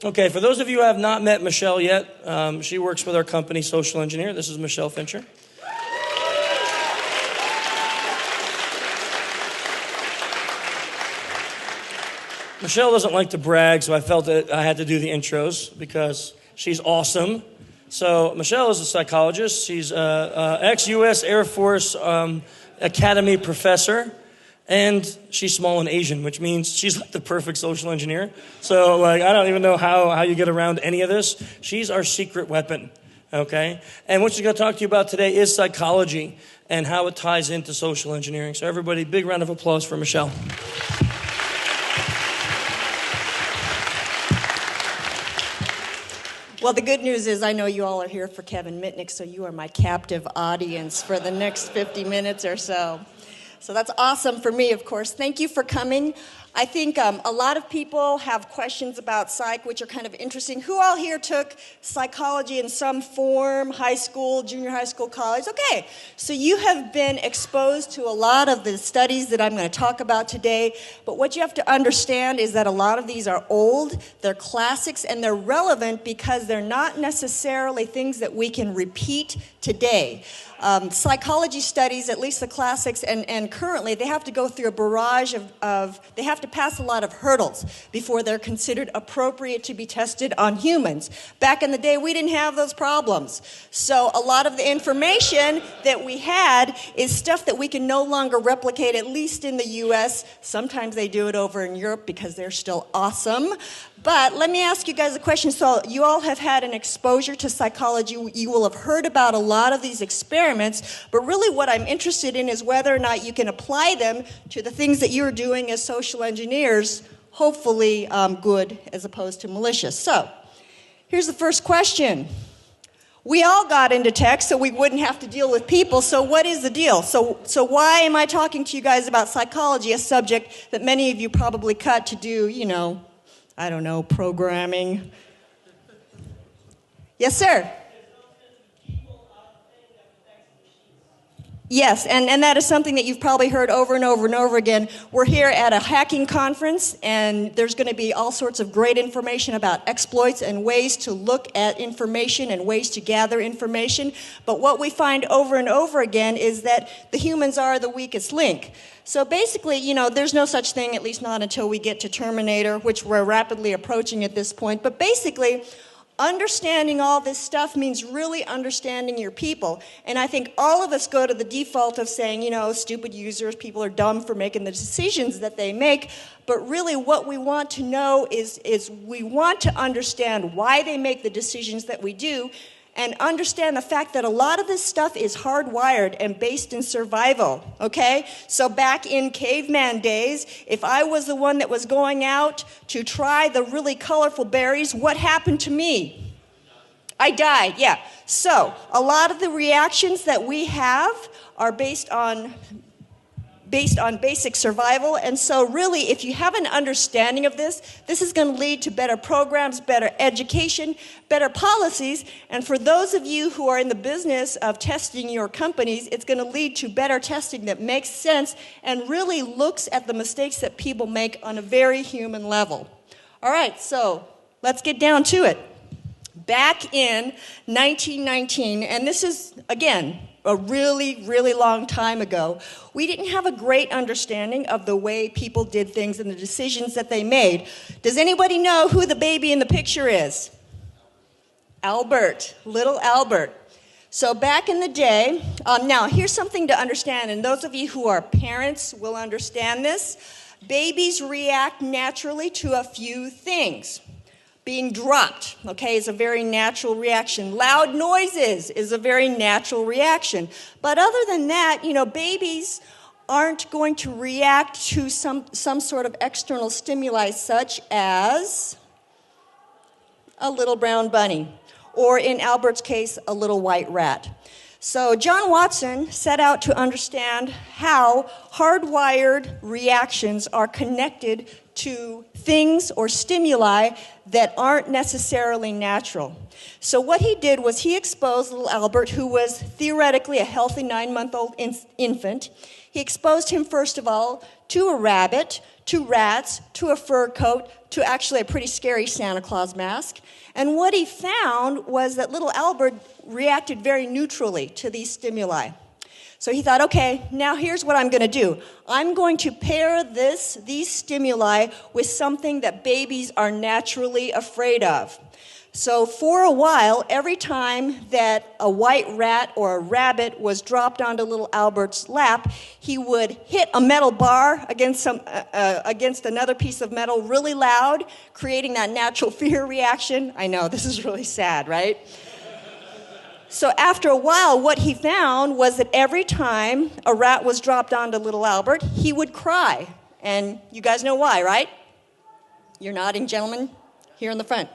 Okay, for those of you who have not met Michele yet, she works with our company, Social Engineer. This is Michele Fincher. Michele doesn't like to brag, so I felt that I had to do the intros because she's awesome. So Michele is a psychologist. She's an ex-U.S. Air Force Academy professor, and she's small and Asian, which means she's like the perfect social engineer. So like, I don't even know how you get around any of this. She's our secret weapon, okay? And what she's going to talk to you about today is psychology and how it ties into social engineering. So everybody, big round of applause for Michele. Well, the good news is I know you all are here for Kevin Mitnick, so you are my captive audience for the next 50 minutes or so. So that's awesome for me, of course. Thank you for coming. I think a lot of people have questions about psych, which are kind of interesting. Who all here took psychology in some form, high school, junior high school, college? Okay, so you have been exposed to a lot of the studies that I'm going to talk about today, but what you have to understand is that a lot of these are old, they're classics, and they're relevant because they're not necessarily things that we can repeat today. Psychology studies, at least the classics, and currently, they have to go through a barrage they have to pass a lot of hurdles before they're considered appropriate to be tested on humans. Back in the day, we didn't have those problems. So a lot of the information that we had is stuff that we can no longer replicate, at least in the US. Sometimes they do it over in Europe because they're still awesome. But let me ask you guys a question. So you all have had an exposure to psychology. You will have heard about a lot of these experiments, but really what I'm interested in is whether or not you can apply them to the things that you're doing as social engineers, hopefully good as opposed to malicious. So here's the first question. We all got into tech so we wouldn't have to deal with people, so what is the deal? So why am I talking to you guys about psychology, a subject that many of you probably cut to do, I don't know, programming. Yes, sir? Yes, and that is something that you've probably heard over and over and over again. We're here at a hacking conference, and there's going to be all sorts of great information about exploits and ways to look at information and ways to gather information. But what we find over and over again is that the humans are the weakest link. So basically, there's no such thing, at least not until we get to Terminator, which we're rapidly approaching at this point. But basically, understanding all this stuff means really understanding your people. And I think all of us go to the default of saying, stupid users, people are dumb for making the decisions that they make. But really what we want to know is we want to understand why they make the decisions that we do, and understand the fact that a lot of this stuff is hardwired and based in survival, okay? So back in caveman days, if I was the one that was going out to try the really colorful berries, what happened to me? I died, yeah. So a lot of the reactions that we have are based on basic survival, and so really, if you have an understanding of this is going to lead to better programs, better education, better policies, and for those of you who are in the business of testing your companies, it's going to lead to better testing that makes sense and really looks at the mistakes that people make on a very human level. All right, so let's get down to it. Back in 1919, and this is, again, a really, really long time ago, we didn't have a great understanding of the way people did things and the decisions that they made. Does anybody know who the baby in the picture is? Albert, little Albert. So back in the day, now here's something to understand, and those of you who are parents will understand this. Babies react naturally to a few things. Being dropped, okay, is a very natural reaction. Loud noises is a very natural reaction. But other than that, babies aren't going to react to some sort of external stimuli such as a little brown bunny, or in Albert's case, a little white rat. So John Watson set out to understand how hardwired reactions are connected to things or stimuli that aren't necessarily natural. So what he did was he exposed little Albert, who was theoretically a healthy 9-month-old infant. He exposed him, first of all, to a rabbit, to rats, to a fur coat, to actually a pretty scary Santa Claus mask. And what he found was that little Albert reacted very neutrally to these stimuli. So he thought, okay, now here's what I'm going to do. I'm going to pair these stimuli with something that babies are naturally afraid of. So for a while, every time that a white rat or a rabbit was dropped onto little Albert's lap, he would hit a metal bar against another piece of metal really loud, creating that natural fear reaction. I know, this is really sad, right? So after a while, what he found was that every time a rat was dropped onto little Albert, he would cry. And you guys know why, right? You're nodding, gentlemen, here in the front.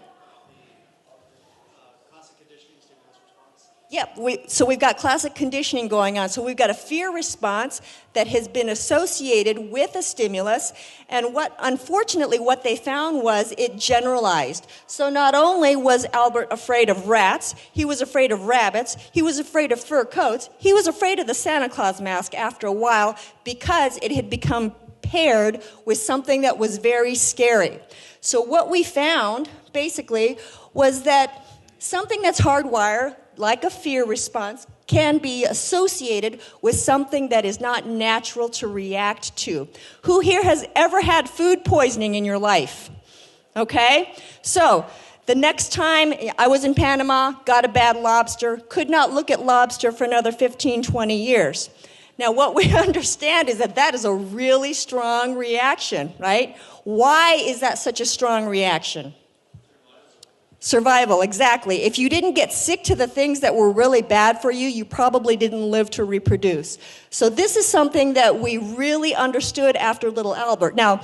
Yep, so we've got classic conditioning going on. So we've got a fear response that has been associated with a stimulus, and unfortunately what they found was it generalized. So not only was Albert afraid of rats, he was afraid of rabbits, he was afraid of fur coats, he was afraid of the Santa Claus mask after a while because it had become paired with something that was very scary. So what we found, basically, was that something that's hardwired, like a fear response, can be associated with something that is not natural to react to. Who here has ever had food poisoning in your life? Okay? So, the next time I was in Panama, got a bad lobster, could not look at lobster for another 15, 20 years. Now, what we understand is that is a really strong reaction, right? Why is that such a strong reaction? Survival, exactly. If you didn't get sick to the things that were really bad for you, you probably didn't live to reproduce. So this is something that we really understood after little Albert. Now,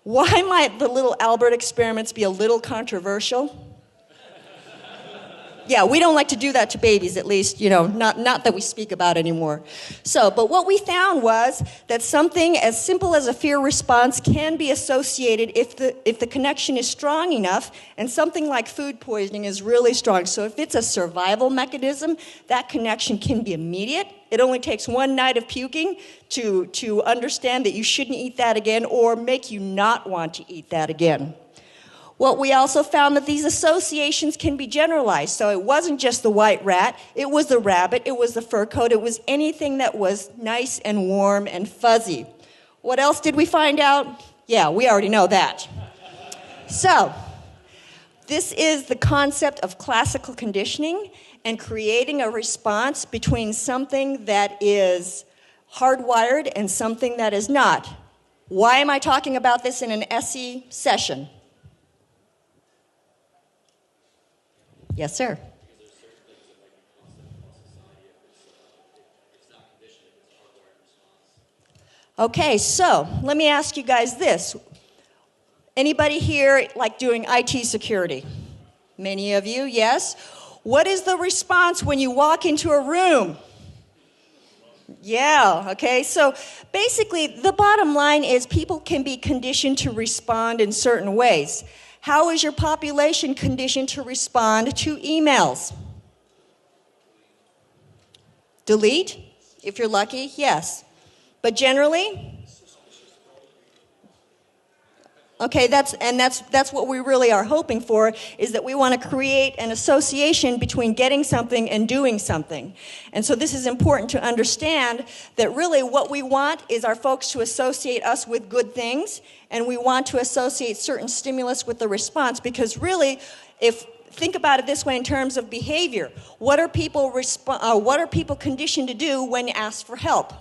why might the little Albert experiments be a little controversial? Yeah, we don't like to do that to babies, at least, not that we speak about anymore. So, but what we found was that something as simple as a fear response can be associated if the connection is strong enough, and something like food poisoning is really strong. So if it's a survival mechanism, that connection can be immediate. It only takes one night of puking to understand that you shouldn't eat that again or make you not want to eat that again. What we also found that these associations can be generalized. So it wasn't just the white rat, it was the rabbit, it was the fur coat, it was anything that was nice and warm and fuzzy. What else did we find out? Yeah, we already know that. So, this is the concept of classical conditioning and creating a response between something that is hardwired and something that is not. Why am I talking about this in an SE session? Yes, sir. Okay, so let me ask you guys this. Anybody here like doing IT security? Many of you, yes. What is the response when you walk into a room? Yeah, okay, so basically the bottom line is people can be conditioned to respond in certain ways. How is your population conditioned to respond to emails? Delete, if you're lucky, yes. But generally, okay, that's what we really are hoping for, is that we want to create an association between getting something and doing something. And so this is important to understand that really what we want is our folks to associate us with good things, and we want to associate certain stimulus with the response, because really, think about it this way in terms of behavior. What are people conditioned to do when asked for help?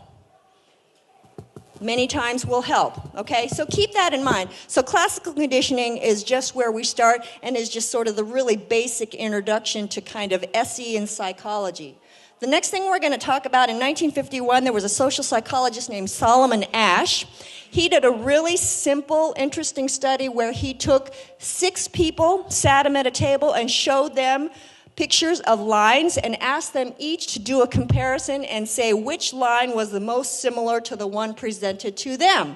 Many times we'll help, okay? So keep that in mind. So classical conditioning is just where we start and is just sort of the really basic introduction to kind of SE and psychology. The next thing we're going to talk about, in 1951, there was a social psychologist named Solomon Asch. He did a really simple, interesting study where he took 6 people, sat them at a table, and showed them pictures of lines and asked them each to do a comparison and say which line was the most similar to the one presented to them.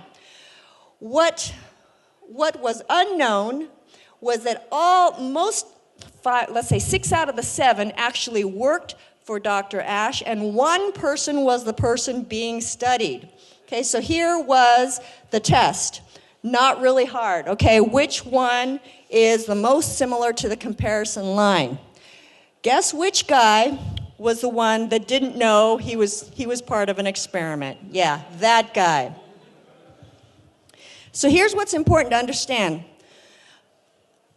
What was unknown was that let's say 6 out of the 7 actually worked for Dr. Asch, and 1 person was the person being studied. Okay, so here was the test. Not really hard. Okay, which one is the most similar to the comparison line? Guess which guy was the one that didn't know he was part of an experiment? Yeah, that guy. So here's what's important to understand.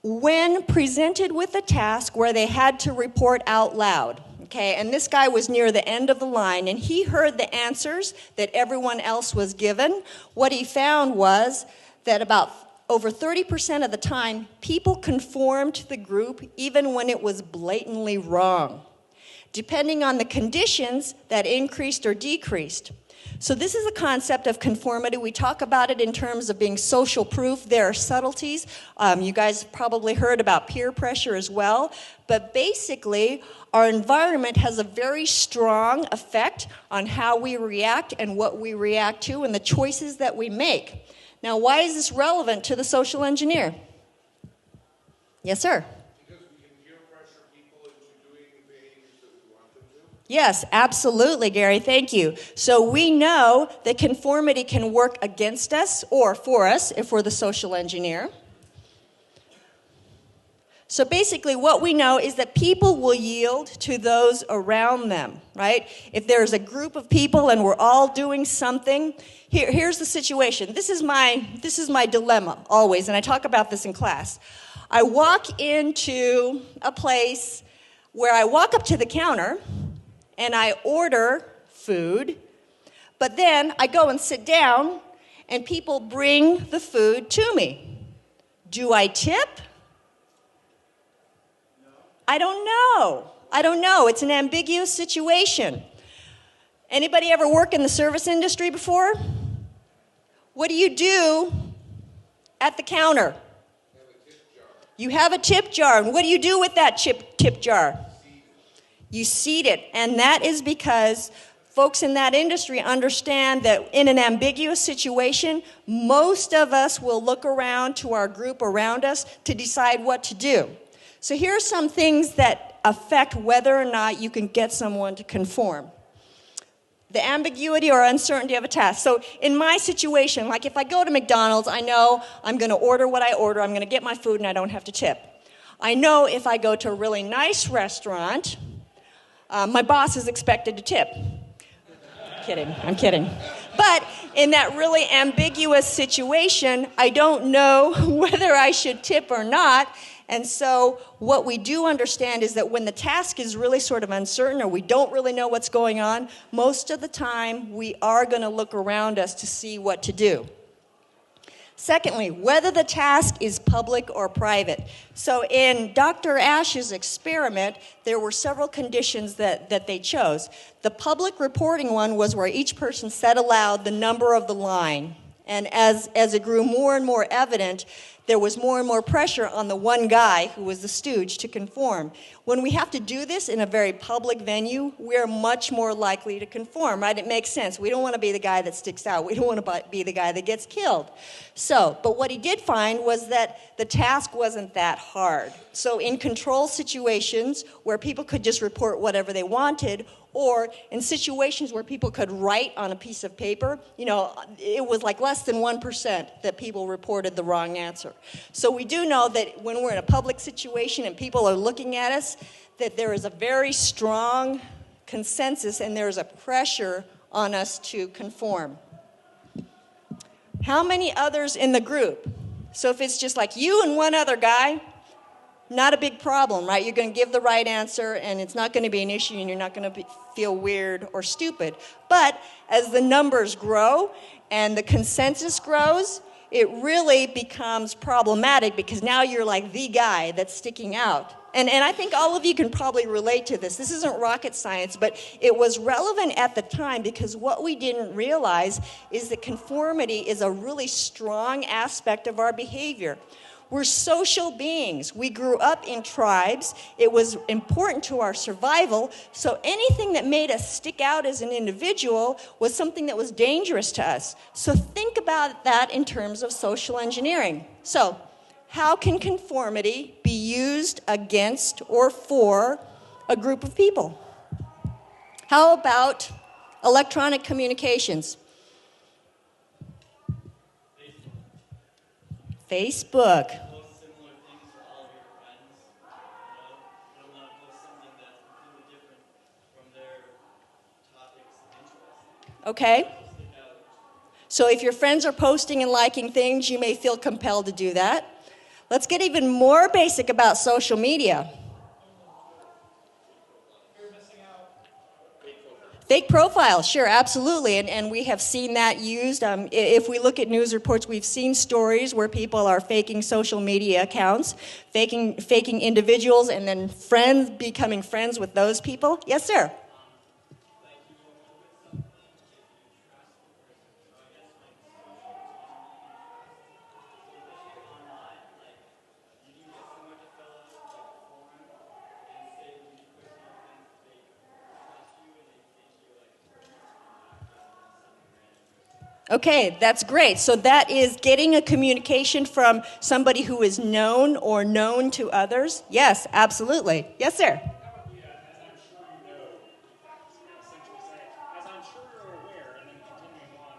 When presented with a task where they had to report out loud, okay, and this guy was near the end of the line, and he heard the answers that everyone else was given, what he found was that about over 30% of the time, people conformed to the group even when it was blatantly wrong. Depending on the conditions, that increased or decreased. So this is a concept of conformity. We talk about it in terms of being social proof. There are subtleties. You guys probably heard about peer pressure as well. But basically, our environment has a very strong effect on how we react and what we react to and the choices that we make. Now, why is this relevant to the social engineer? Yes, sir. Yes, absolutely, Gary. Thank you. So we know that conformity can work against us or for us if we're the social engineer. So basically what we know is that people will yield to those around them, right? If there's a group of people and we're all doing something, here's the situation. This is my dilemma always, and I talk about this in class. I walk into a place where I walk up to the counter and I order food, but then I go and sit down and people bring the food to me. Do I tip? No. I don't know. It's an ambiguous situation. Anybody ever work in the service industry before? What do you do at the counter? You have a tip jar. And what do you do with that tip jar? You seed it, and that is because folks in that industry understand that in an ambiguous situation, most of us will look around to our group around us to decide what to do. So here are some things that affect whether or not you can get someone to conform. The ambiguity or uncertainty of a task. So in my situation, like if I go to McDonald's, I know I'm going to order what I order, I'm going to get my food, and I don't have to tip. I know if I go to a really nice restaurant, my boss is expected to tip. I'm kidding. But in that really ambiguous situation, I don't know whether I should tip or not. And so what we do understand is that when the task is really sort of uncertain or we don't really know what's going on, most of the time we are going to look around us to see what to do. Secondly, whether the task is public or private. So in Dr. Ash's experiment, there were several conditions that they chose. The public reporting one was where each person said aloud the number of the line. And as it grew more and more evident, there was more and more pressure on the one guy who was the stooge to conform. When we have to do this in a very public venue, we're much more likely to conform, right? It makes sense. We don't want to be the guy that sticks out. We don't want to be the guy that gets killed. So, but what he did find was that the task wasn't that hard. So in control situations where people could just report whatever they wanted, or in situations where people could write on a piece of paper, it was like less than 1% that people reported the wrong answer. So we do know that when we're in a public situation and people are looking at us, that there is a very strong consensus and there's a pressure on us to conform. How many others in the group? So if it's just like you and one other guy, not a big problem, right? You're going to give the right answer, and it's not going to be an issue, and you're not going to feel weird or stupid. But as the numbers grow and the consensus grows, it really becomes problematic because now you're like the guy that's sticking out. And I think all of you can probably relate to this. This isn't rocket science, but it was relevant at the time because what we didn't realize is that conformity is a really strong aspect of our behavior. We're social beings. We grew up in tribes. It was important to our survival. So anything that made us stick out as an individual was something that was dangerous to us. So think about that in terms of social engineering. So how can conformity be used against or for a group of people? How about electronic communications? Facebook. Post similar things for all of your friends. You don't want to post something that's completely different from their topics of interest. Okay? Stick out. So if your friends are posting and liking things, you may feel compelled to do that. Let's get even more basic about social media. Fake profiles, sure, absolutely, and we have seen that used. If we look at news reports, we've seen stories where people are faking social media accounts, faking individuals, and then becoming friends with those people. Yes, sir? Okay, that's great. So that is getting a communication from somebody who is known or known to others? Yes, absolutely. Yes, sir? As I'm sure you know, essentially saying, as I'm sure you're aware, and then continuing on,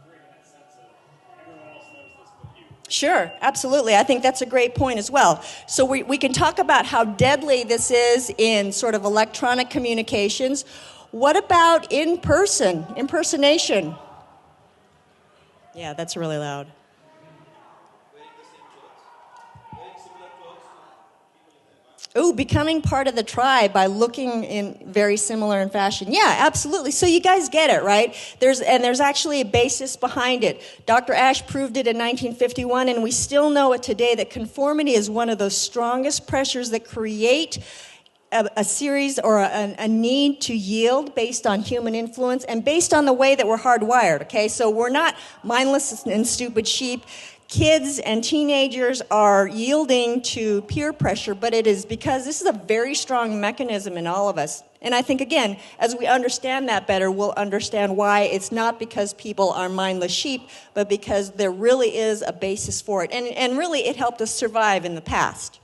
creating that sense of everyone else knows this but you. Sure, absolutely. I think that's a great point as well. So we can talk about how deadly this is in sort of electronic communications. What about impersonation? Yeah, that's really loud. Ooh, becoming part of the tribe by looking in very similar in fashion. Yeah, absolutely. So you guys get it, right? There's actually a basis behind it. Dr. Ash proved it in 1951, and we still know it today that conformity is one of those strongest pressures that create a series or a need to yield based on human influence and based on the way that we're hardwired, okay? So we're not mindless and stupid sheep. Kids and teenagers are yielding to peer pressure, but it is because this is a very strong mechanism in all of us. And I think, again, as we understand that better, we'll understand why it's not because people are mindless sheep, but because there really is a basis for it. And really, it helped us survive in the past.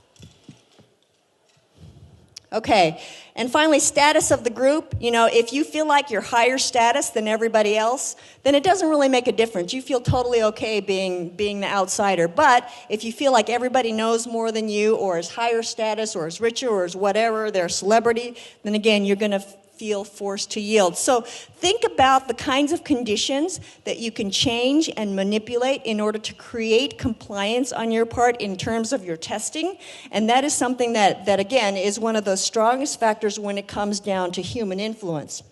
Okay, and finally, status of the group. You know, if you feel like you're higher status than everybody else, then it doesn't really make a difference. You feel totally okay being the outsider. But if you feel like everybody knows more than you, or is higher status, or is richer, or is whatever, they're a celebrity, then again, you're going to feel forced to yield. So think about the kinds of conditions that you can change and manipulate in order to create compliance on your part in terms of your testing. And that is something that again, is one of the strongest factors when it comes down to human influence.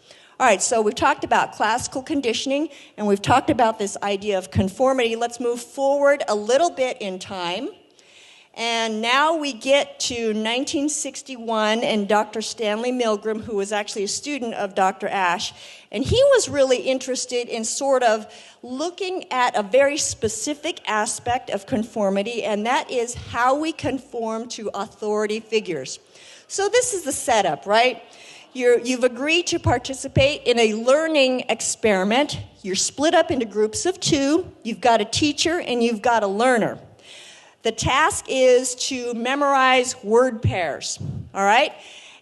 All right, so we've talked about classical conditioning, and we've talked about this idea of conformity. Let's move forward a little bit in time. And now we get to 1961 and Dr. Stanley Milgram, who was actually a student of Dr. Ash. And he was really interested in sort of looking at a very specific aspect of conformity, and that is how we conform to authority figures. So this is the setup, right? You've agreed to participate in a learning experiment. You're split up into groups of two. You've got a teacher and you've got a learner. The task is to memorize word pairs, all right?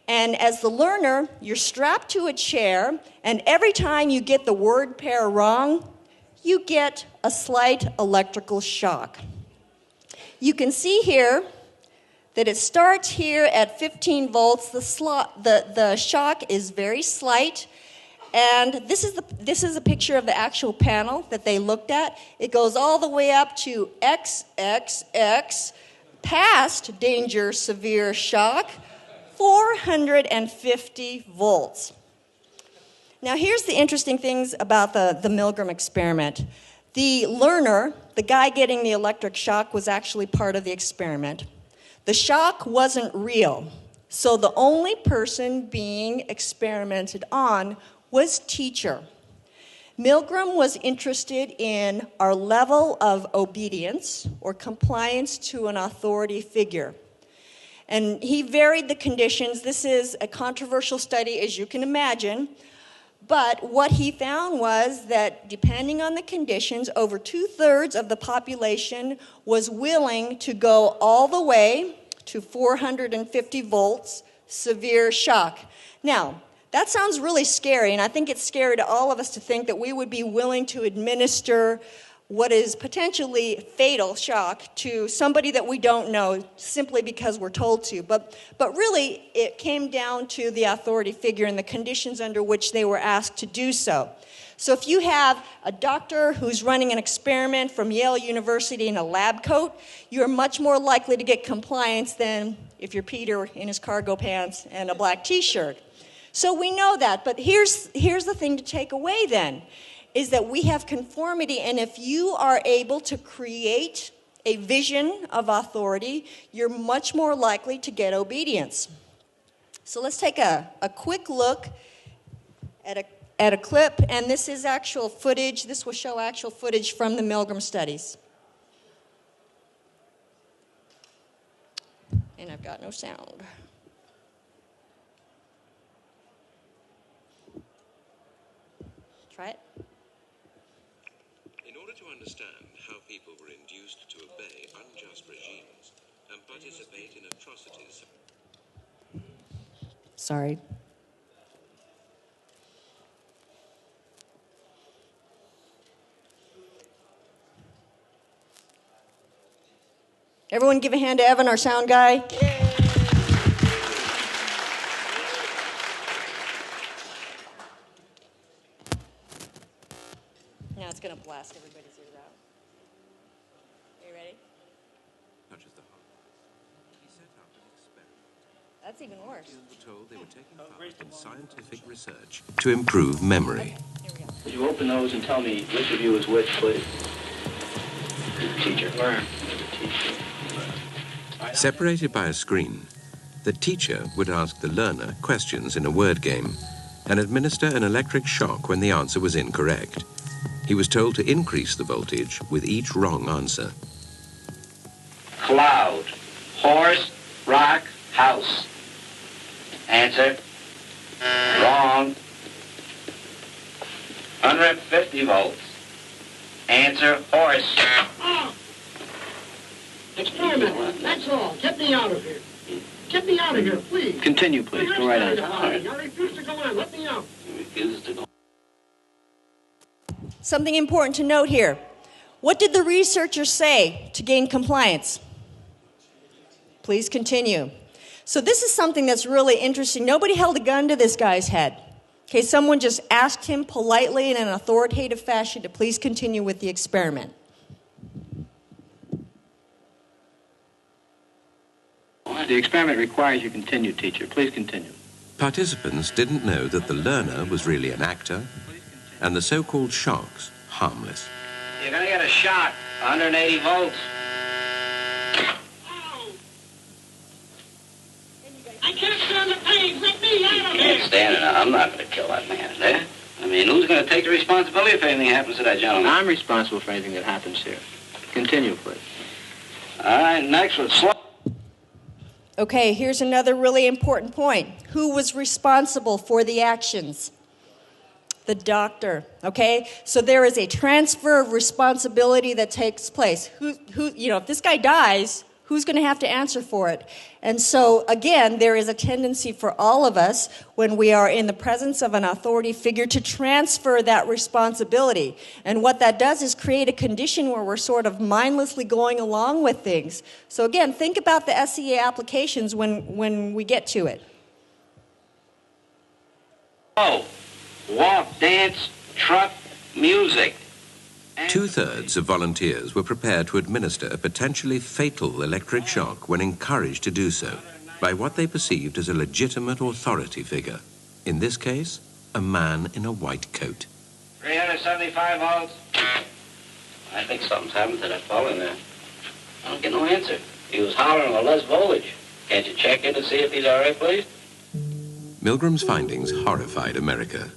And as the learner, you're strapped to a chair, and every time you get the word pair wrong, you get a slight electrical shock. You can see here that it starts here at 15 volts. The shock is very slight. And this is a picture of the actual panel that they looked at. It goes all the way up to XXX, past danger severe shock, 450 volts. Now here's the interesting things about the Milgram experiment. The learner, the guy getting the electric shock, was actually part of the experiment. The shock wasn't real, so the only person being experimented on was teacher. Milgram was interested in our level of obedience or compliance to an authority figure. And he varied the conditions. This is a controversial study, as you can imagine. But what he found was that depending on the conditions, over 2/3 of the population was willing to go all the way to 450 volts severe shock. Now, that sounds really scary, and I think it's scary to all of us to think that we would be willing to administer what is potentially fatal shock to somebody that we don't know simply because we're told to. But really, it came down to the authority figure and the conditions under which they were asked to do so. So if you have a doctor who's running an experiment from Yale University in a lab coat, you're much more likely to get compliance than if you're Peter in his cargo pants and a black t-shirt. So we know that, but here's the thing to take away then, is that we have conformity, and if you are able to create a vision of authority, you're much more likely to get obedience. So let's take a quick look at a clip, and this is actual footage. This will show actual footage from the Milgram studies. And I've got no sound. Try it. In order to understand how people were induced to obey unjust regimes and participate in atrocities. Sorry. Everyone give a hand to Evan, our sound guy. Yay. Now it's going to blast everybody's ears out. Are you ready? Touches the heart. He set up an experiment. That's even worse. They were told they were taking part in scientific research to improve memory. Here we go. Would you open those and tell me which of you is which, please? Teacher. Learn. Teacher. Separated by a screen, the teacher would ask the learner questions in a word game and administer an electric shock when the answer was incorrect. He was told to increase the voltage with each wrong answer. Cloud. Horse. Rock. House. Answer. Wrong. 150 volts. Answer. Horse. Experiment. That's all. Get me out of here. Get me out of here, please. Continue, please. Go right on. I refuse to go on. Let me out. Refuses to go. Something important to note here. What did the researchers say to gain compliance? Please continue. So this is something that's really interesting. Nobody held a gun to this guy's head. Okay, someone just asked him politely in an authoritative fashion to please continue with the experiment. The experiment requires you continue, teacher. Please continue. Participants didn't know that the learner was really an actor and the so-called shocks harmless. You're going to get a shock. 180 volts. I can't stand the pain. Let me out of You here. can't stand it. I'm not going to kill that man there. I mean, who's going to take the responsibility if anything happens to that gentleman? I'm responsible for anything that happens here. Continue, please. All right, next one. Slow. Okay, here's another really important point. Who was responsible for the actions? The doctor, okay? So there is a transfer of responsibility that takes place. If this guy dies, who's going to have to answer for it? And so, again, there is a tendency for all of us when we are in the presence of an authority figure to transfer that responsibility. And what that does is create a condition where we're sort of mindlessly going along with things. So, again, think about the SEA applications when we get to it. Oh, walk, dance, truck, music. Two-thirds of volunteers were prepared to administer a potentially fatal electric shock when encouraged to do so by what they perceived as a legitimate authority figure. In this case, a man in a white coat. 375 volts. I think something's happened to that fellow in there. I don't get no answer. He was hollering with less voltage. Can't you check in to see if he's all right, please? Milgram's findings horrified America.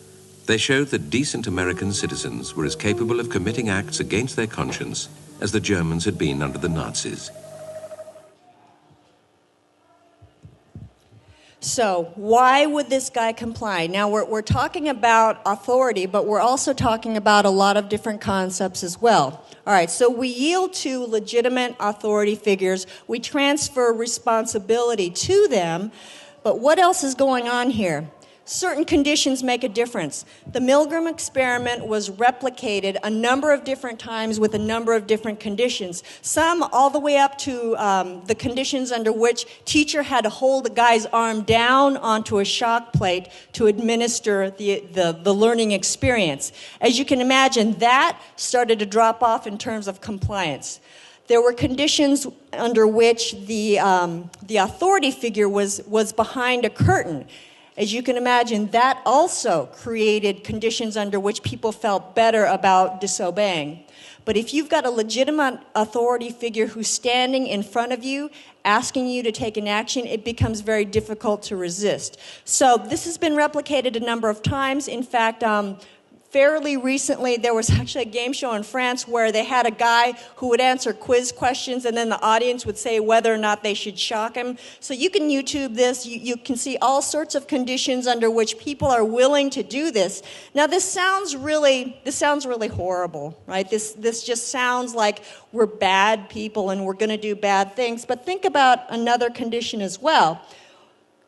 They showed that decent American citizens were as capable of committing acts against their conscience as the Germans had been under the Nazis. So why would this guy comply? Now, we're talking about authority, but we're also talking about a lot of different concepts as well. All right, so we yield to legitimate authority figures. We transfer responsibility to them. But what else is going on here? Certain conditions make a difference. The Milgram experiment was replicated a number of different times with a number of different conditions. Some all the way up to the conditions under which teacher had to hold the guy's arm down onto a shock plate to administer the learning experience. As you can imagine, that started to drop off in terms of compliance. There were conditions under which the authority figure was behind a curtain. As you can imagine, that also created conditions under which people felt better about disobeying. But if you've got a legitimate authority figure who's standing in front of you, asking you to take an action, it becomes very difficult to resist. So this has been replicated a number of times. In fact, fairly recently, there was actually a game show in France where they had a guy who would answer quiz questions and then the audience would say whether or not they should shock him. So you can YouTube this. You can see all sorts of conditions under which people are willing to do this. Now, this sounds really horrible, right? This just sounds like we're bad people and we're going to do bad things. But think about another condition as well.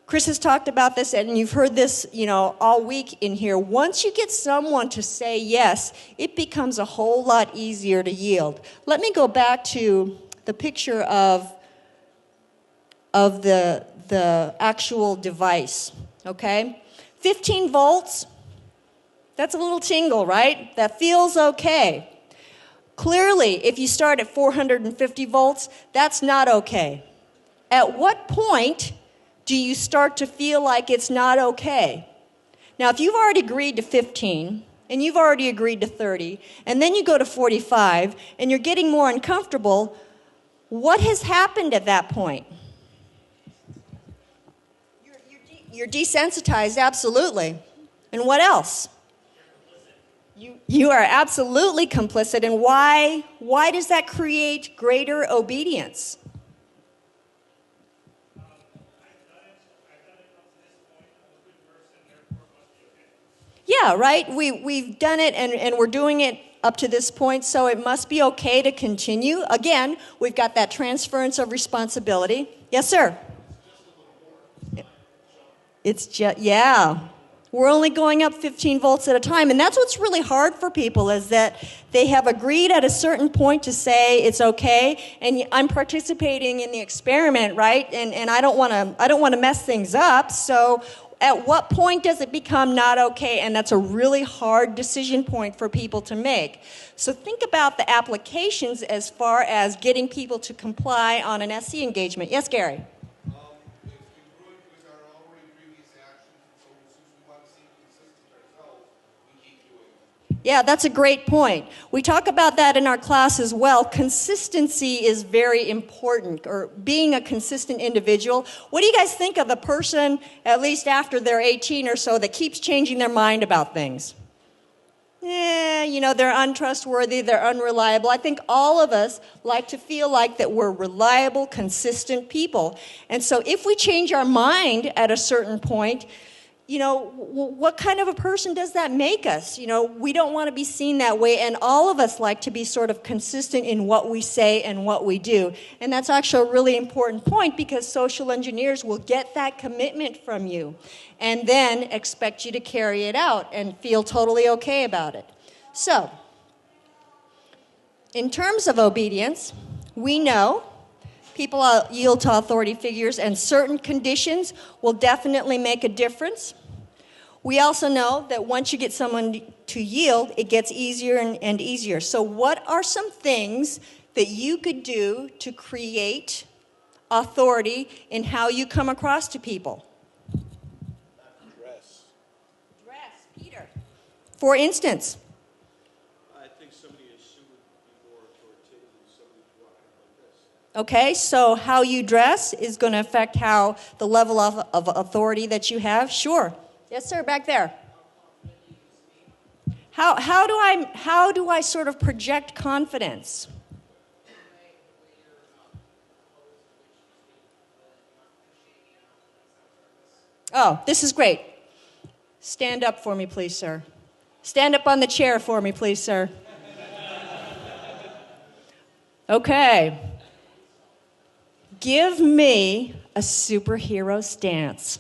Chris has talked about this, and you've heard this, all week in here. Once you get someone to say yes, it becomes a whole lot easier to yield. Let me go back to the picture of the actual device, okay? 15 volts, that's a little tingle, right? That feels okay. Clearly, if you start at 450 volts, that's not okay. At what point do you start to feel like it's not okay? Now, if you've already agreed to 15, and you've already agreed to 30, and then you go to 45, and you're getting more uncomfortable, what has happened at that point? You're desensitized, absolutely. And what else? You are absolutely complicit, and why does that create greater obedience? Yeah, right? We've done it and we're doing it up to this point, so it must be okay to continue. Again, we've got that transference of responsibility. Yes, sir? It's just, yeah. We're only going up 15 volts at a time, and that's what's really hard for people is that they have agreed at a certain point to say it's okay, and I'm participating in the experiment, right? And I don't want to mess things up, so at what point does it become not okay? And that's a really hard decision point for people to make. So think about the applications as far as getting people to comply on an SE engagement. Yes, Gary? It's congruent with our already previous actions, so since we want to seem consistent ourselves, we keep doing it. Yeah, that's a great point. We talk about that in our class as well. Consistency is very important, or being a consistent individual. What do you guys think of the person, at least after they're 18 or so, that keeps changing their mind about things? They're untrustworthy, they're unreliable. I think all of us like to feel like that we're reliable, consistent people. And so if we change our mind at a certain point, what kind of a person does that make us? We don't want to be seen that way, and all of us like to be sort of consistent in what we say and what we do. And that's actually a really important point because social engineers will get that commitment from you and then expect you to carry it out and feel totally okay about it. So, in terms of obedience, we know people yield to authority figures, and certain conditions will definitely make a difference. We also know that once you get someone to yield, it gets easier and easier. So what are some things that you could do to create authority in how you come across to people? Dress. Peter. For instance? I think somebody is suited to be more authoritative than somebody who like this. Okay, so how you dress is going to affect how the level of authority that you have? Sure. Yes, sir, back there. How do I sort of project confidence? Oh, this is great. Stand up for me, please, sir. Stand up on the chair for me, please, sir. Okay. Give me a superhero stance.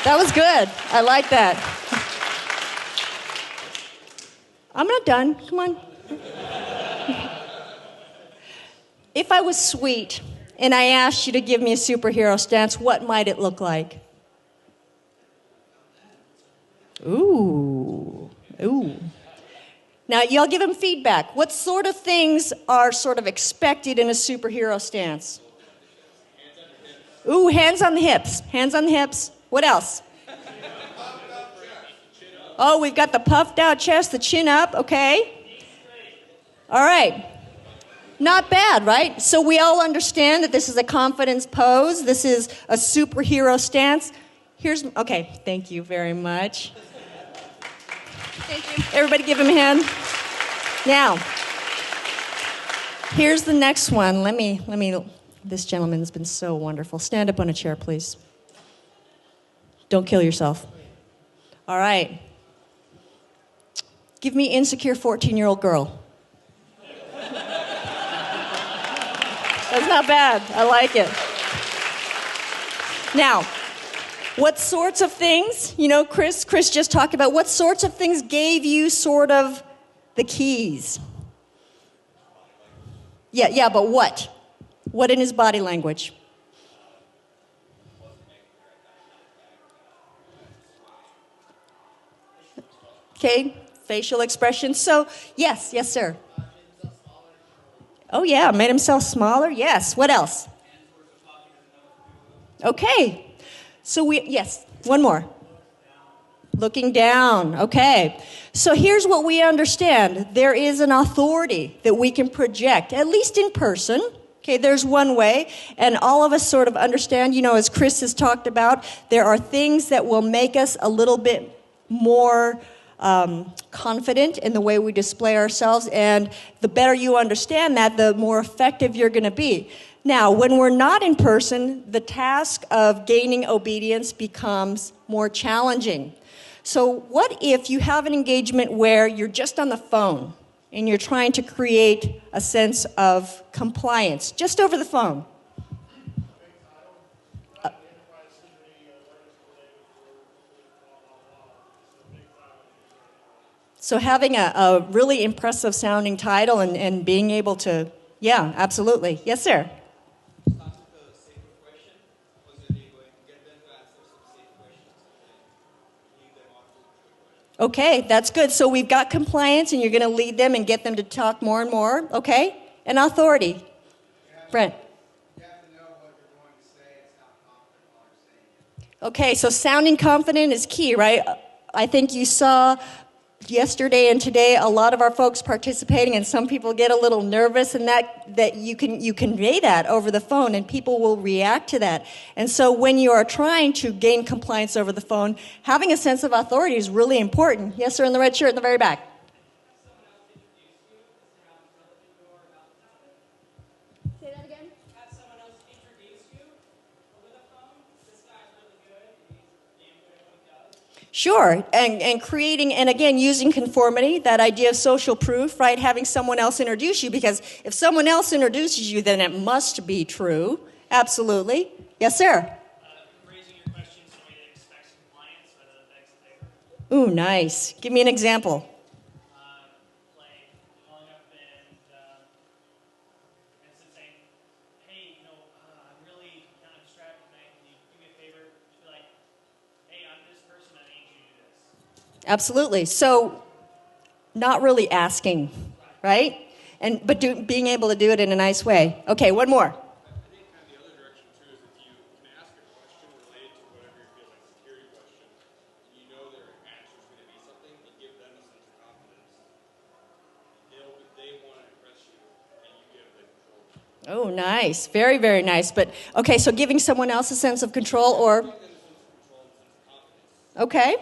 That was good. I like that. I'm not done. Come on. If I was sweet and I asked you to give me a superhero stance, what might it look like? Ooh. Ooh. Now, y'all give him feedback. What sort of things are sort of expected in a superhero stance? Ooh, hands on the hips. Hands on the hips. What else? Oh, we've got the puffed out chest, the chin up, okay. All right. Not bad, right? So we all understand that this is a confidence pose. This is a superhero stance. Okay, thank you very much. Thank you. Everybody give him a hand. Now, here's the next one. Let me, this gentleman's been so wonderful. Stand up on a chair, please. Don't kill yourself. All right. Give me insecure 14-year-old girl. That's not bad. I like it. Now, what sorts of things, Chris just talked about, what sorts of things gave you sort of the keys? Yeah, but what? What in his body language? Okay, facial expression. So, yes, sir. Oh, yeah, made himself smaller. Yes. What else? Okay. So yes, one more. Looking down. Okay. So here's what we understand. There is an authority that we can project, at least in person. Okay, there's one way. And all of us sort of understand, as Chris has talked about, there are things that will make us a little bit more confident in the way we display ourselves, and the better you understand that, the more effective you're going to be. Now, when we're not in person, the task of gaining obedience becomes more challenging. So what if you have an engagement where you're just on the phone and you're trying to create a sense of compliance just over the phone? So having a really impressive sounding title and being able to, yeah, absolutely. Yes, sir. Okay, that's good. So we've got compliance, and you're going to lead them and get them to talk more and more. Okay? And authority. Brent. You have to know what you're going to say and sound confident while you're saying it. Okay, so sounding confident is key, right? I think you saw yesterday and today a lot of our folks participating, and some people get a little nervous, and that you convey that over the phone, and people will react to that. And so when you are trying to gain compliance over the phone, having a sense of authority is really important. Yes, sir, in the red shirt in the very back. Say that again. Have someone else introduce you over the phone. This guy's really good. He's damn good at what he does. Sure, and creating, and again, using conformity, that idea of social proof, right? Having someone else introduce you, because if someone else introduces you, then it must be true. Absolutely. Yes, sir? Raising your questions in a way that expects compliance rather than begs a favor. Ooh, nice. Give me an example. Like calling up and instead saying, hey, I'm really kind of distracted tonight. Can you do me a favor? Just be like, hey, I'm this person. I need you to do this. Absolutely. So, not really asking, right? But being able to do it in a nice way. Okay, one more. I think kind of the other direction too is if you can ask a question related to whatever you feel like a security question, and you know their answer is going to be something, and give them a sense of confidence. They want to impress you, and you give them control. Oh, nice. Very, very nice. But, okay, so giving someone else a sense of control or... Okay.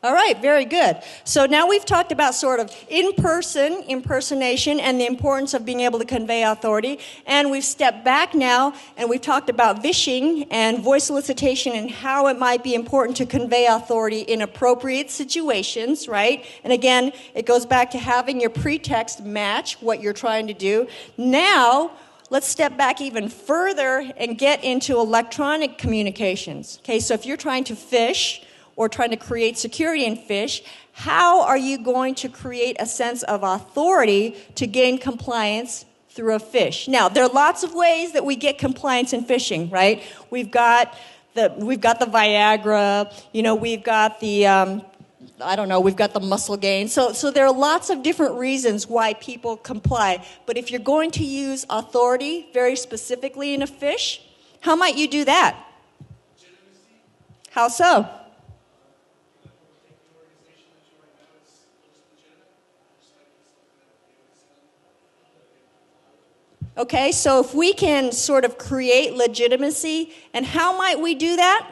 All right, very good. So now we've talked about sort of in-person impersonation and the importance of being able to convey authority. And we've stepped back now and we've talked about vishing and voice solicitation and how it might be important to convey authority in appropriate situations, right? And again, it goes back to having your pretext match what you're trying to do. Now, let's step back even further and get into electronic communications. Okay, so if you're trying to fish or trying to create security in fish, how are you going to create a sense of authority to gain compliance through a fish? Now, there are lots of ways that we get compliance in phishing, right? We've got the Viagra, we've got the we've got the muscle gain. So there are lots of different reasons why people comply. But if you're going to use authority very specifically in a fish, how might you do that? How so? Okay, so if we can sort of create legitimacy, and how might we do that?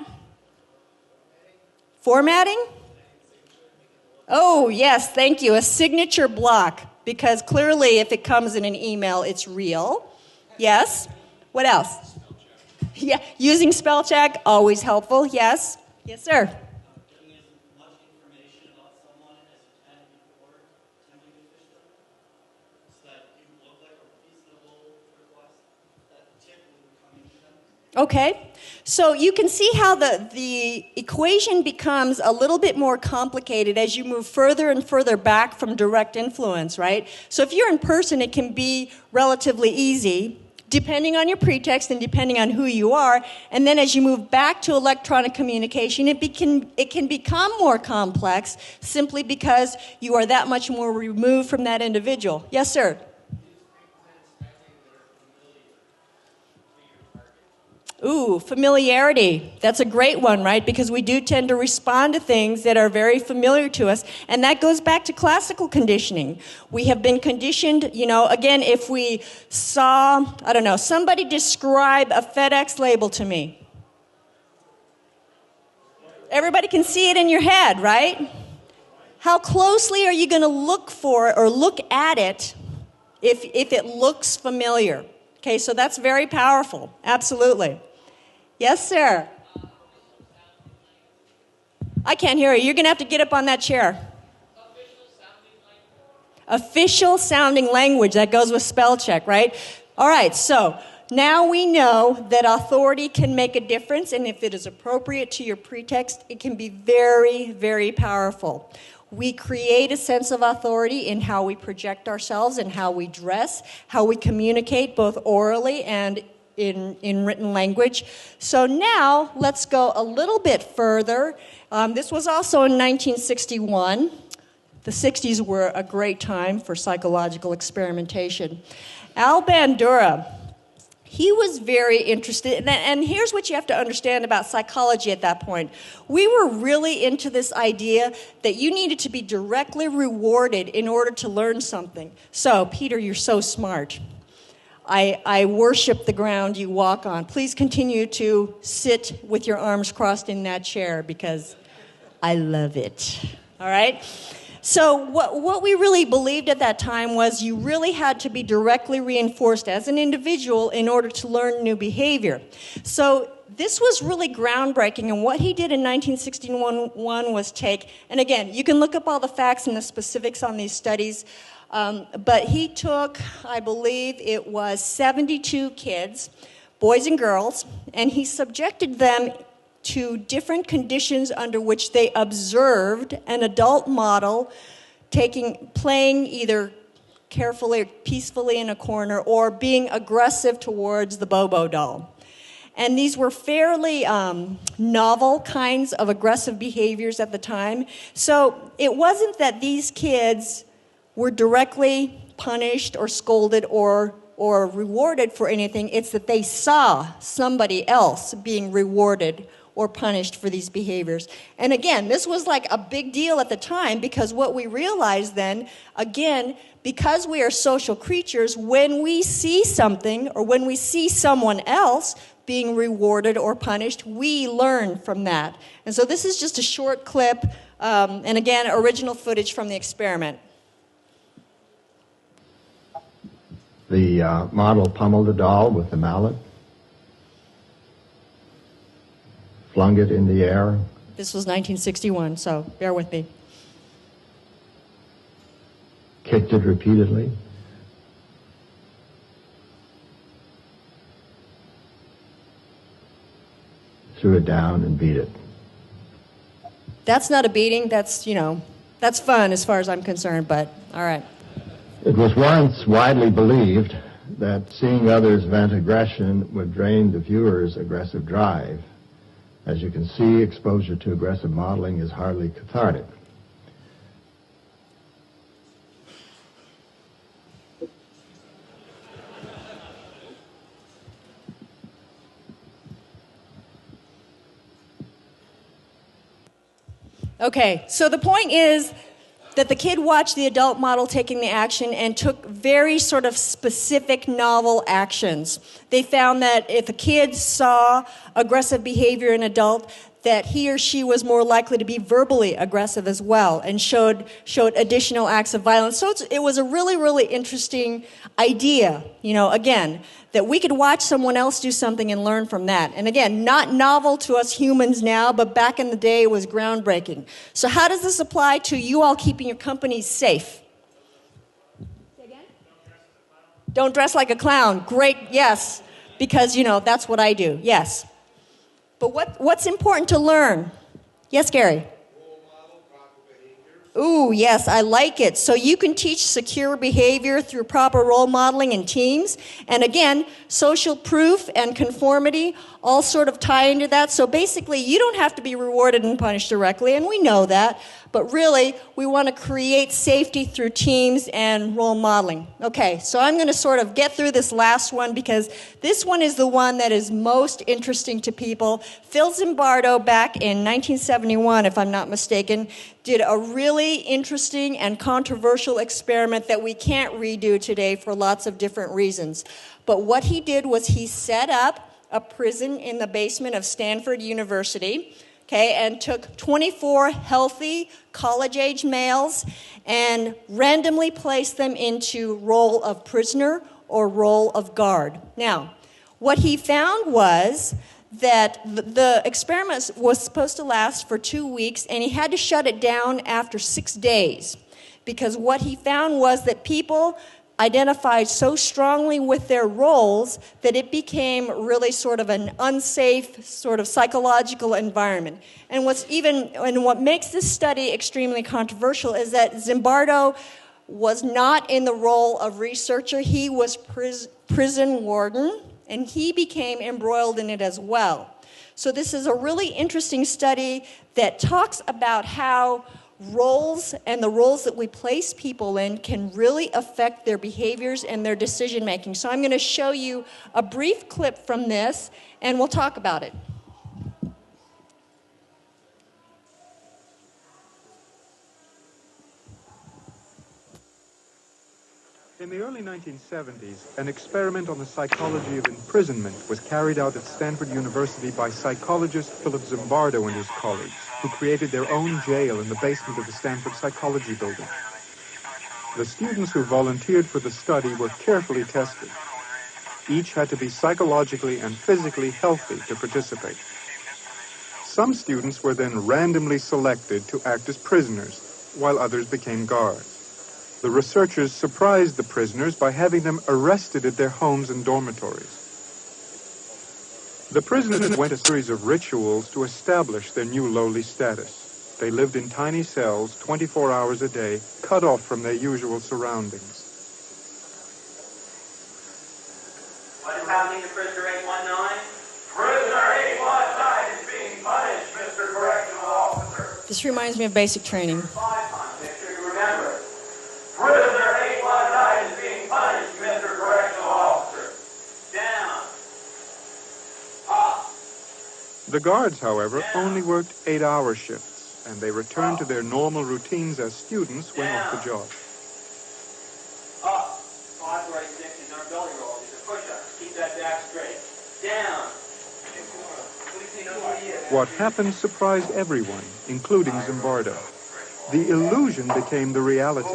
Formatting? Oh, yes, thank you. A signature block, because clearly if it comes in an email, it's real. Yes? What else? Yeah, using spell check, always helpful. Yes? Yes, sir. Getting as much information about someone as you can before attempting to fish them, so that you look like a reasonable request, that tip will be coming to them. Okay, so you can see how the equation becomes a little bit more complicated as you move further and further back from direct influence, right? So if you're in person, it can be relatively easy, depending on your pretext and depending on who you are. And then as you move back to electronic communication, it can become more complex simply because you are that much more removed from that individual. Yes, sir? Ooh, familiarity. That's a great one, right? Because we do tend to respond to things that are very familiar to us. And that goes back to classical conditioning. We have been conditioned, again, if we saw, somebody describe a FedEx label to me. Everybody can see it in your head, right? How closely are you going to look for it or look at it if it looks familiar? Okay, so that's very powerful. Absolutely. Yes, sir. I can't hear you. You're going to have to get up on that chair. Official sounding language. That goes with spell check, right? All right, so now we know that authority can make a difference, and if it is appropriate to your pretext, it can be very, very powerful. We create a sense of authority in how we project ourselves and how we dress, how we communicate both orally and in written language. So now let's go a little bit further. This was also in 1961. The 60s were a great time for psychological experimentation. Al Bandura, he was very interested, and here's what you have to understand about psychology at that point. We were really into this idea that you needed to be directly rewarded in order to learn something. So, Peter, you're so smart. I worship the ground you walk on. Please continue to sit with your arms crossed in that chair because I love it. All right? So what we really believed at that time was you really had to be directly reinforced as an individual in order to learn new behavior. So this was really groundbreaking, and what he did in 1961 was take, and again, you can look up all the facts and the specifics on these studies, but he took, I believe it was 72 kids, boys and girls, and he subjected them to different conditions under which they observed an adult model playing either carefully or peacefully in a corner or being aggressive towards the Bobo doll. And these were fairly novel kinds of aggressive behaviors at the time. So it wasn't that these kids were directly punished or scolded or rewarded for anything. It's that they saw somebody else being rewarded or punished for these behaviors. And again, this was like a big deal at the time because what we realized then, again, because we are social creatures, when we see something or when we see someone else being rewarded or punished, we learn from that. And so this is just a short clip, and again, original footage from the experiment. The model pummeled the doll with the mallet, flung it in the air. This was 1961, so bear with me. Kicked it repeatedly. threw it down, and beat it. That's not a beating. That's, that's fun as far as I'm concerned, but all right. It was once widely believed that seeing others vent aggression would drain the viewer's aggressive drive. As you can see, exposure to aggressive modeling is hardly cathartic. Okay, so the point is that the kid watched the adult model taking the action and took very sort of specific novel actions. They found that if a kid saw aggressive behavior in an adult, that he or she was more likely to be verbally aggressive as well and showed additional acts of violence. So it was a really, really interesting idea, again, that we could watch someone else do something and learn from that. And again, not novel to us humans now, but back in the day it was groundbreaking. So how does this apply to you all keeping your companies safe? Say again? Don't dress like a clown. Great, yes, because, that's what I do, yes. But what's important to learn? Yes, Gary? Role model, proper behavior. Ooh, yes, I like it. So you can teach secure behavior through proper role modeling in teams. And again, social proof and conformity all sort of tie into that. So basically, you don't have to be rewarded and punished directly, and we know that. But really, we want to create safety through teams and role modeling. Okay, so I'm going to sort of get through this last one because this one is the one that is most interesting to people. Phil Zimbardo, back in 1971, if I'm not mistaken, did a really interesting and controversial experiment that we can't redo today for lots of different reasons. But what he did was he set up a prison in the basement of Stanford University, and took 24 healthy college-age males and randomly placed them into role of prisoner or role of guard. Now, what he found was that the experiment was supposed to last for 2 weeks, and he had to shut it down after 6 days, because what he found was that people identified so strongly with their roles that it became really sort of an unsafe sort of psychological environment. And what makes this study extremely controversial is that Zimbardo was not in the role of researcher. He was prison warden, and he became embroiled in it as well. So this is a really interesting study that talks about how roles and the roles that we place people in can really affect their behaviors and their decision making. So I'm going to show you a brief clip from this, and we'll talk about it. In the early 1970s, an experiment on the psychology of imprisonment was carried out at Stanford University by psychologist Philip Zimbardo and his colleagues, who created their own jail in the basement of the Stanford Psychology Building. The students who volunteered for the study were carefully tested. Each had to be psychologically and physically healthy to participate. Some students were then randomly selected to act as prisoners, while others became guards. The researchers surprised the prisoners by having them arrested at their homes and dormitories. The prisoners went a series of rituals to establish their new lowly status. They lived in tiny cells 24 hours a day, cut off from their usual surroundings. What is happening to prisoner 819? Prisoner 819 is being punished, Mr. Correctional Officer. This reminds me of basic training. 5 times, make sure you remember. Prisoner 819 is being punished, Mr. Correctional Officer. Down. Up. The guards, however, only worked 8-hour shifts, and they returned to their normal routines as students when off the job. Up. 5 right 6 in our belly roll. It's a push-up. Keep that back straight. Down. What happened surprised everyone, including Zimbardo. The illusion became the reality.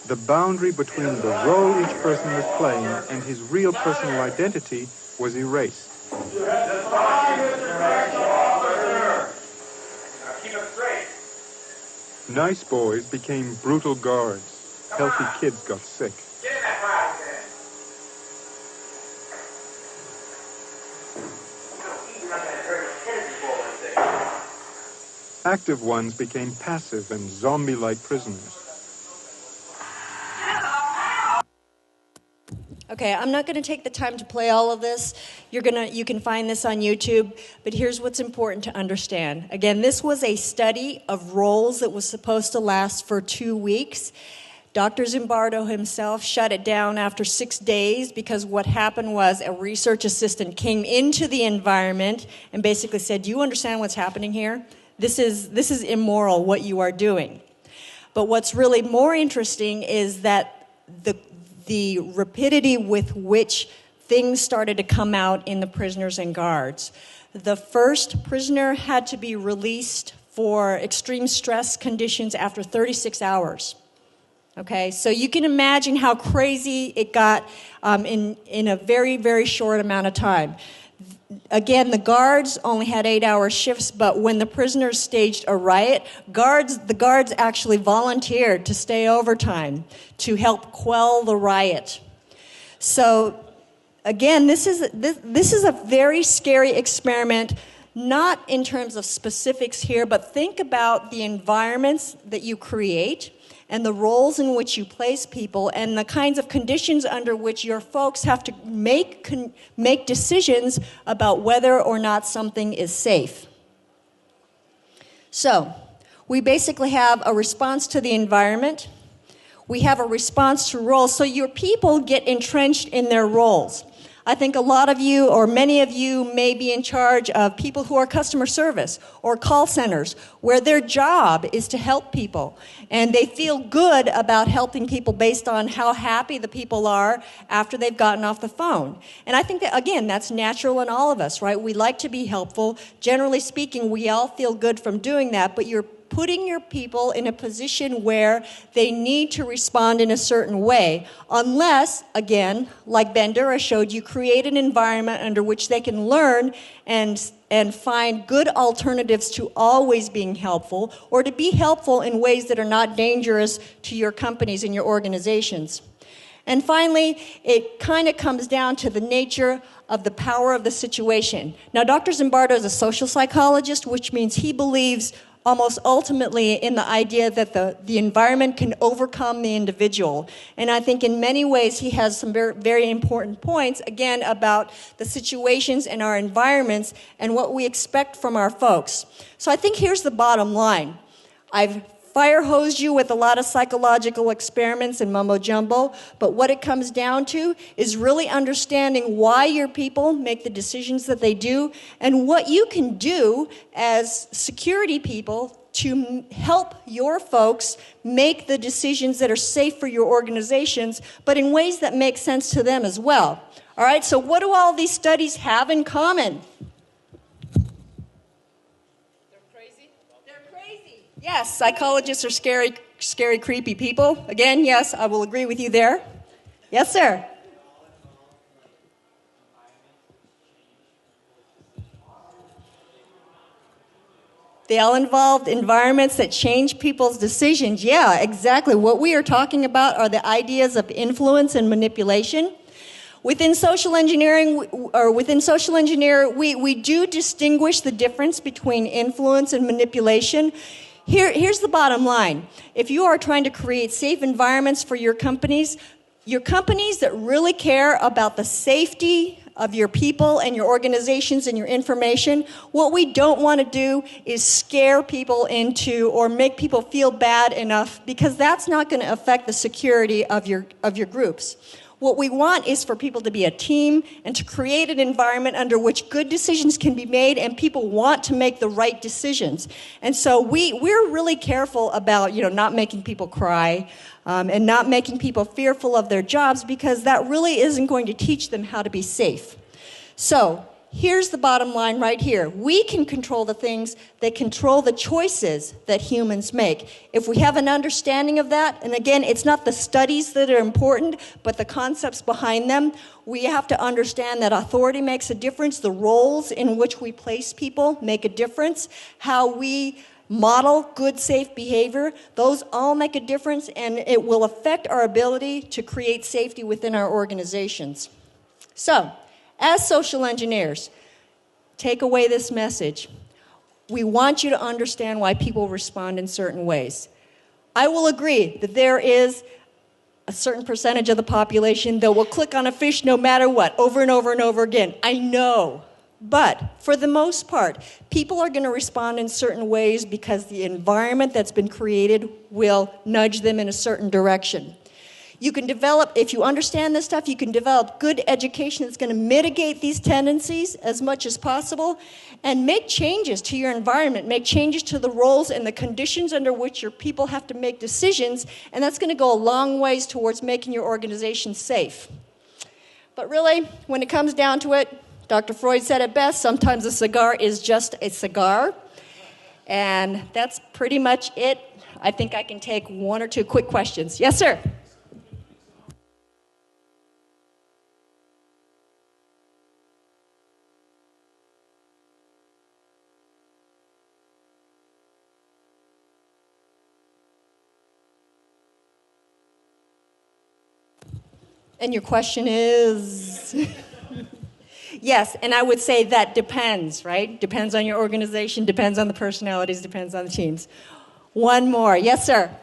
The boundary between the role each person was playing and his real personal identity was erased. Keep it straight. Nice boys became brutal guards. Healthy kids got sick. Get in that bag then. You're not going to hurt a kid. Active ones became passive and zombie-like prisoners. Okay, I'm not going to take the time to play all of this. You can find this on YouTube, but here's what's important to understand. Again, this was a study of roles that was supposed to last for 2 weeks. Dr. Zimbardo himself shut it down after 6 days because what happened was a research assistant came into the environment and basically said, "Do you understand what's happening here? This is immoral, what you are doing." But what's really more interesting is that the rapidity with which things started to come out in the prisoners and guards. The first prisoner had to be released for extreme stress conditions after 36 hours. Okay, so you can imagine how crazy it got in a very, very short amount of time. Again, the guards only had 8-hour shifts, but when the prisoners staged a riot, the guards actually volunteered to stay overtime to help quell the riot. So, again, this is a very scary experiment, not in terms of specifics here, but think about the environments that you create and the roles in which you place people and the kinds of conditions under which your folks have to make decisions about whether or not something is safe. So, we basically have a response to the environment. We have a response to roles. So your people get entrenched in their roles. I think a lot of you, or many of you, may be in charge of people who are customer service or call centers, where their job is to help people. And they feel good about helping people based on how happy the people are after they've gotten off the phone. And I think that, again, that's natural in all of us, right? We like to be helpful. Generally speaking, we all feel good from doing that, but you're putting your people in a position where they need to respond in a certain way, unless, again, like Bandura showed, you create an environment under which they can learn and find good alternatives to always being helpful, or to be helpful in ways that are not dangerous to your companies and your organizations. And finally, it kind of comes down to the nature of the power of the situation. Now, Dr. Zimbardo is a social psychologist, which means he believes almost ultimately in the idea that the environment can overcome the individual. And I think in many ways he has some very, very important points, again, about the situations in our environments and what we expect from our folks. So I think here's the bottom line. I've fire hosed you with a lot of psychological experiments and mumbo jumbo, but what it comes down to is really understanding why your people make the decisions that they do and what you can do as security people to help your folks make the decisions that are safe for your organizations, but in ways that make sense to them as well. All right, so what do all these studies have in common? Yes, psychologists are scary, creepy people. Again, yes, I will agree with you there. Yes, sir. They all involved environments that change people's decisions. Yeah, exactly. What we are talking about are the ideas of influence and manipulation. Within social engineering, we do distinguish the difference between influence and manipulation. Here's the bottom line. If you are trying to create safe environments for your companies that really care about the safety of your people and your organizations and your information, what we don't want to do is scare people into or make people feel bad enough, because that's not going to affect the security of your groups. What we want is for people to be a team and to create an environment under which good decisions can be made and people want to make the right decisions. And so we're really careful about, not making people cry and not making people fearful of their jobs, because that really isn't going to teach them how to be safe. So here's the bottom line right here. We can control the things that control the choices that humans make. If we have an understanding of that, and again, it's not the studies that are important, but the concepts behind them, we have to understand that authority makes a difference, the roles in which we place people make a difference, how we model good, safe behavior, those all make a difference, and it will affect our ability to create safety within our organizations. So, as social engineers, take away this message. We want you to understand why people respond in certain ways. I will agree that there is a certain percentage of the population that will click on a fish no matter what, over and over and over again. I know. But for the most part, people are going to respond in certain ways because the environment that's been created will nudge them in a certain direction. You can develop, if you understand this stuff, you can develop good education that's going to mitigate these tendencies as much as possible and make changes to your environment, make changes to the roles and the conditions under which your people have to make decisions, and that's going to go a long ways towards making your organization safe. But really, when it comes down to it, Dr. Freud said it best, sometimes a cigar is just a cigar, and that's pretty much it. I think I can take one or two quick questions. Yes, sir? And your question is? Yes, and I would say that depends, right? Depends on your organization, depends on the personalities, depends on the teams. One more. Yes, sir?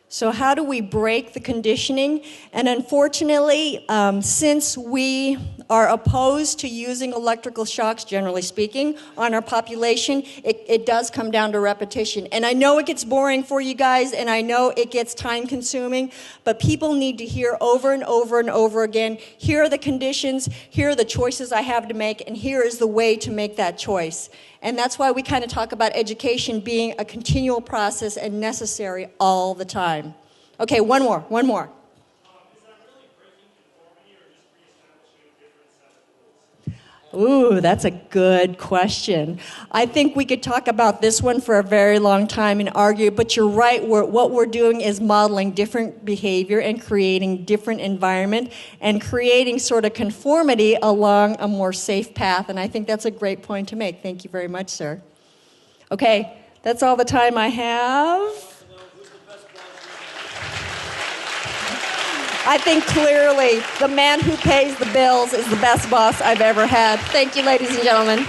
So how do we break the conditioning? And unfortunately, since we are opposed to using electrical shocks, generally speaking, on our population, it does come down to repetition. And I know it gets boring for you guys, and I know it gets time-consuming, but people need to hear over and over and over again, here are the conditions, here are the choices I have to make, and here is the way to make that choice. And that's why we kind of talk about education being a continual process and necessary all the time. Okay, one more. Is that really breaking conformity or just reestablishing a different set of rules? Ooh, that's a good question. I think we could talk about this one for a very long time and argue, but you're right, what we're doing is modeling different behavior and creating different environment and creating sort of conformity along a more safe path, and I think that's a great point to make. Thank you very much, sir. Okay, that's all the time I have. I think clearly the man who pays the bills is the best boss I've ever had. Thank you, ladies and gentlemen.